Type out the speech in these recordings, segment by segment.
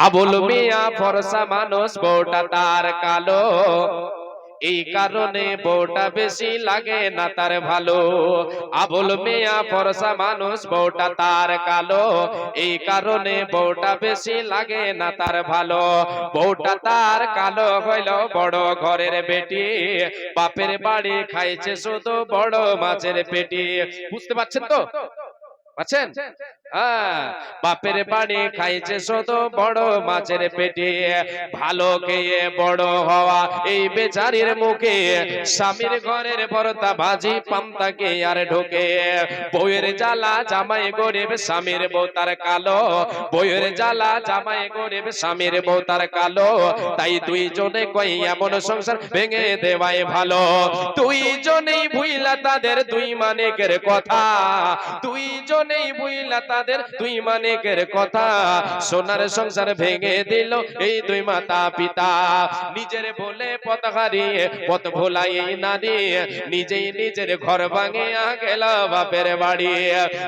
আবুল মিয়া ফরসা মানুষ, বউটা তার কালো, এই কারণে বউটা বেশি লাগে না তার ভালো। আবুল মিয়া ফরসা মানুষ, বউটা তার কালো, এই কারণে বউটা বেশি লাগে না তার ভালো। বউটা তার কালো হইল বড় ঘরের বেটি, বাপের বাড়ি খাইছে শুধু বড় মাছের পেটি। বুঝতে পারছেন তো? পাচ্ছেন? বাপের বাড়ি খাইছে শুধু বড় মাছের পেটে, ভালো খেয়ে বড় হওয়া এই বেচারির মুখে, স্বামীর ঘরের ভর্তা ভাজি পান্তাকে আর ঢোকে। বউয়ের জ্বালা জামাই গরিব, স্বামীর বউ তার কালো, বউয়ের জ্বালা জামাই গরিব, স্বামীর বউ তার কালো। তাই দুইজনে কই এমন সংসার ভেঙে দেওয়াই ভালো। দুইজনেই ভুইলা তাদের দুই মানিকের কথা, দুইজনেই ভুইলা তাদের দুই মানিকের কথা, সোনার সংসার ভেঙে দিল এই দুই মাতা পিতা। নিজের বলে পথ হারিয়ে পথ ভোলাই নারী, নিজেই নিজের ঘর ভাঙিয়া গেল বাপের বাড়ি।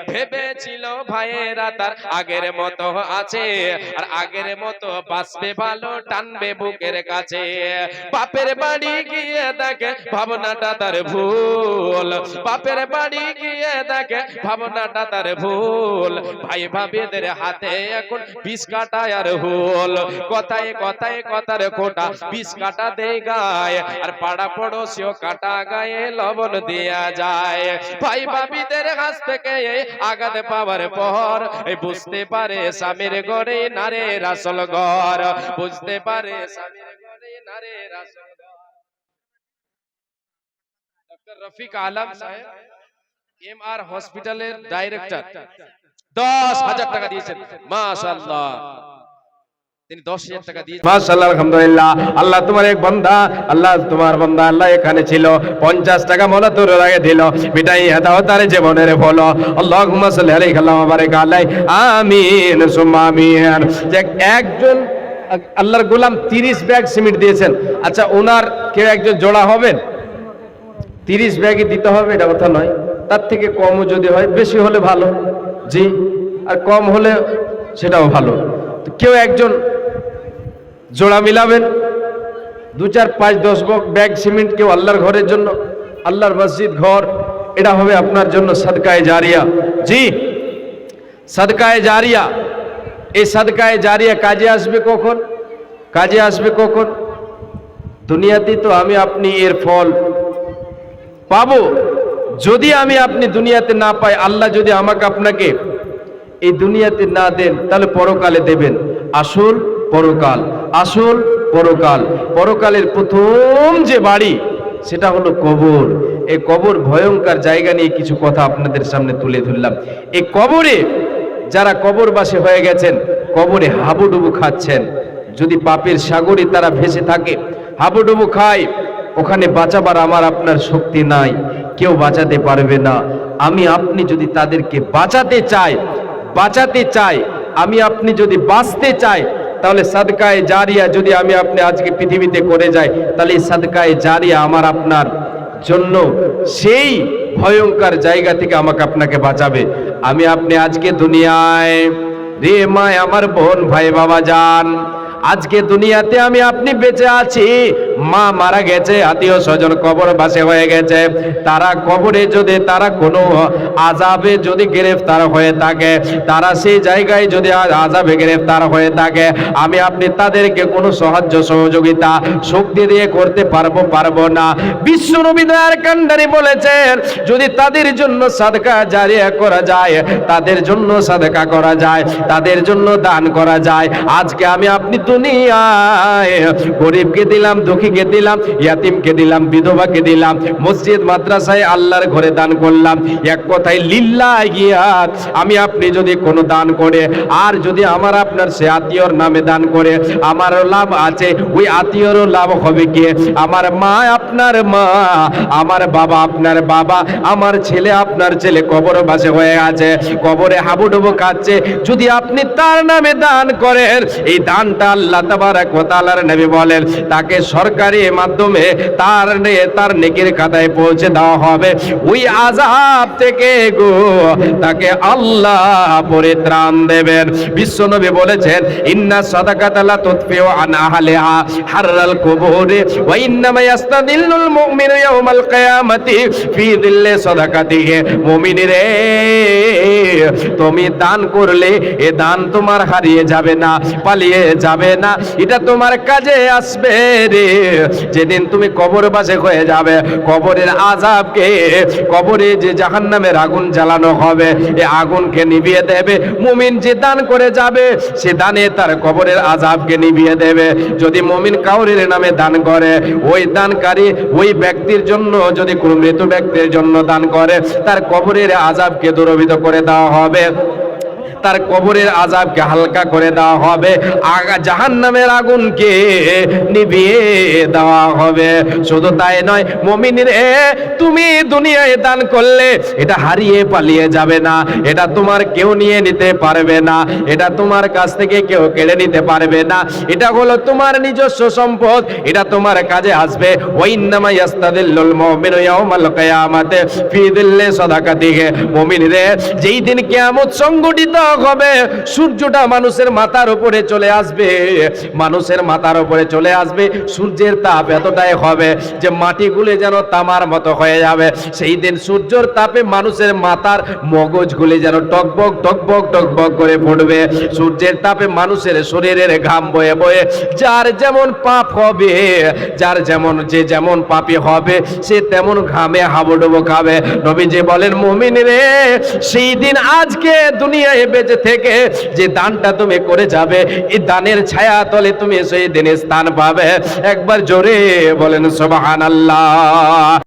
ভেবেছিল ভাইয়েরা তার আগের মতো আছে, আর আগের মতো বাঁচবে ভালো, টানবে বুকের কাছে। বাপের বাড়ি গিয়ে দেখে ভাবনাটা তার ভুল, বাপের বাড়ি গিয়ে দেখে ভাবনাটা তার ভুল। ভাই ভাবিদের হাতে এখন বিষ কাটা আর হুল, কথায় কথায় কথার খোটা বিষ কাটা দেয় গায়ে, আর পাড়া পড়োশিও কাটা গায়ে লবণ দেয়া যায়। ভাই ভাবিদের কাছ থেকে আঘাত পাওয়ার পর বুঝতে পারে স্বামীর ঘরে নারীর আসল ঘর, বুঝতে পারে স্বামীর ঘরে নারীর আসল ঘর। ডক্টর রফিক আলম সাহেব এমআর হসপিটালের ডাইরেক্টর 10,000 টাকা দিয়েছেন। মাশাআল্লাহ, তিনি 10,000 টাকা দিয়েছেন। মাশাআল্লাহ, আলহামদুলিল্লাহ। আল্লাহ তোমার এক বান্দা, আল্লাহ তোমার বান্দা, আল্লাহ এখানে ছিল, 50 টাকা মোলা তোর আগে দিল, মিটাই হেদাও তার জীবনের ফলো। আল্লাহুম্মা সাল্লি আলাইহি ওয়া বারিক আলাইহি, আমিন সুম্মা আমিন। যে একজন আল্লাহর গোলাম 30 ব্যাগ সিমেন্ট দিয়েছেন, আচ্ছা ওনার কেউ একজন জোড়া হবেন? 30 ব্যাগই দিতে হবে এটা কথা নয়, তার থেকে কমও যদি হয়, বেশি হলে ভালো, জি, আর কম হলে সেটাও ভালো। তো কেউ একজন জোড়া মিলাবেন, 2, 4, 5, 10 ব্যাগ সিমেন্ট কেউ আল্লাহর ঘরের জন্য, আল্লাহর মসজিদ ঘর, এটা হবে আপনার জন্য সাদকায়ে জারিয়া। জি, সাদকায়ে জারিয়া। এই সাদকায়ে জারিয়া কাজে আসবে কখন? কাজে আসবে কখন? দুনিয়াতে তো আমি আপনি এর ফল পাবো। যদি আমি আপনি দুনিয়াতে না পাই, আল্লাহ যদি আমাকে আপনাকে এই দুনিয়াতে না দেন, তাহলে পরকালে দেবেন। আসল পরকাল, আসল পরকাল। পরকালের প্রথম যে বাড়ি সেটা হলো কবর। এই কবর ভয়ঙ্কর জায়গা নিয়ে কিছু কথা আপনাদের সামনে তুলে ধরলাম। এই কবরে যারা কবরবাসী হয়ে গেছেন, কবরে হাবুডুবু খাচ্ছেন। যদি পাপের সাগরে তারা ভেসে থাকে, হাবুডুবু খায়, ওখানে বাঁচাবার আমার আপনার শক্তি নাই, কেউ বাঁচাতে পারবে না। আমি আপনি যদি তাদেরকে বাঁচাতে চাই, আমি আপনি যদি বাঁচতে চাই, তাহলে সাদকায়ে জারিয়া যদি আমি আপনি আজকে পৃথিবীতে করে যাই, তাহলে এই সাদকায়ে জারিয়া আমার আপনার জন্য সেই ভয়ঙ্কর জায়গা থেকে আমাকে আপনাকে বাঁচাবে। আমি আপনি আজকে দুনিয়ায়, রে মা আমার বোন ভাই বাবা যান, আজকে দুনিয়াতে আমি আপনি বেঁচে আছি, মা মারা গেছে, আত্মীয় স্বজন কবরবাসী হয়ে গেছে, তারা কবরে যদি তারা কোনো আযাবে যদি গ্রেফতার হয়ে থাকে, তারা সেই জায়গায় যদি আযাবে গ্রেফতার হয়ে থাকে, আমি আপনি তাদেরকে কোনো সাহায্য সহযোগিতা শক্তি দিয়ে করতে পারবো না। বিশ্ব নবী দয়ার কান্ডারি বলেছেন, যদি তাদের জন্য সাদকা জারিয়া করা যায়, তাদের জন্য সাদকা করা যায়, তাদের জন্য দান করা যায়। আজকে আমি আপনি দুনিয়ায় গরিবকে দিলাম, দুঃখীকে দিলাম, ইয়াতিমকে দিলাম, বিধবাকে দিলাম, মসজিদ মাদ্রাসায় আল্লাহর ঘরে দান করলাম, এক কথায় লিল্লাহিয়াত। আমি আপনি যদি কোনো দান করে, আর যদি আমার আপনার সে আত্মীয়র নামে দান করে, আমারও লাভ আছে, ওই আত্মীয়রও লাভ হবে কি? আমার মা আপনার মা, আমার বাবা আপনার বাবা, আমার ছেলে আপনার ছেলে কবরবাসী হয়ে আছে, কবরে হাবুডুবু খাচ্ছে, যদি আপনি তার নামে দান করেন, এই দানটা আল্লাহ তাবারাক ওয়া তাআলার নবী বলেন তাকে স্বর্গ সরকারি মাধ্যমে তার নেকির খাতায় পৌঁছে দেওয়া হবে। ওই আযাব থেকে গো তাকে আল্লাহ পরিত্রাণ দেবেন। বিশ্বনবী বলেছেন, ইন্না সাদাকাতা লা তুতফিউ আন আহলিহা হাররাল কুবুরি ওয়া ইন্নামা ইয়াস্তাদিল্লুল মুমিনু ইয়াওমাল কিয়ামাতি ফি দিল্লি সাদাকাতিহি। মুমিন রে, তুমি দান করলে এ দান তোমার হারিয়ে যাবে না, পালিয়ে যাবে না, এটা তোমার কাজে আসবে রে। যেদিন তুমি কবরবাসী হয়ে যাবে, কবরের আযাবকে, কবরে যে জাহান্নামের আগুন জ্বালানো হবে, এই আগুনকে নিভিয়ে দেবে। মুমিন যে দান করে যাবে, সে দানে তার কবরের আযাবকে নিভিয়ে দেবে। যদি মুমিন কাউরের নামে দান করে, ওই দানকারী ওই ব্যক্তির জন্য, যদি কোনো মৃত ব্যক্তির জন্য দান করে, তার কবরের আযাবকে দূরীভূত করে দেওয়া হবে, তার কবরের আযাবকে হালকা করে দেওয়া হবে, জাহান্নামের আগুনকে নিভিয়ে দেওয়া হবে। শুধু তাই নয়, মুমিনের তুমি দুনিয়ায় দান করলে এটা হারিয়ে পালিয়ে যাবে না, এটা তোমার কেউ নিয়ে নিতে পারবে না, এটা তোমার কাছ থেকে কেউ কেড়ে নিতে পারবে না, এটা হলো তোমার নিজস্ব সম্পদ, এটা তোমার কাজে আসবে। ওয়াইন্নামা ইয়াস্তাদিল্লুল মুমিনু ইয়াওমাল কিয়ামাতি ফি দিল্লি সাদাকাতিহি। মুমিনরে, যেই দিন কিয়ামত সংঘটিত হবে, সূর্যটা মানুষের মাথার উপরে চলে আসবে, মানুষের মাথার উপরে চলে আসবে। সূর্যের তাপ এতটাই হবে যে মাটিগুলি যেন তামার মতো হয়ে যাবে। সেই দিন সূর্যের তাপে মানুষের মাথার মগজগুলি যেন টকবক টকবক টকবক করে ফুটবে। সূর্যের তাপে মানুষের শরীরের ঘাম বয়ে বয়ে, যার যেমন পাপ হবে, যার যেমন যে যেমন পাপী হবে, সে তেমন ঘামে হাবুডুবু খাবে। নবীজি বলেন, মুমিন রে, সেই দিন আজকে দুনিয়ায় বেঁচে থেকে যে দানটা তুমি করে যাবে, এই দানের ছায়া তলে তুমি সেই দিনে স্থান পাবে। একবার জোরে বলেন সুবহানাল্লাহ।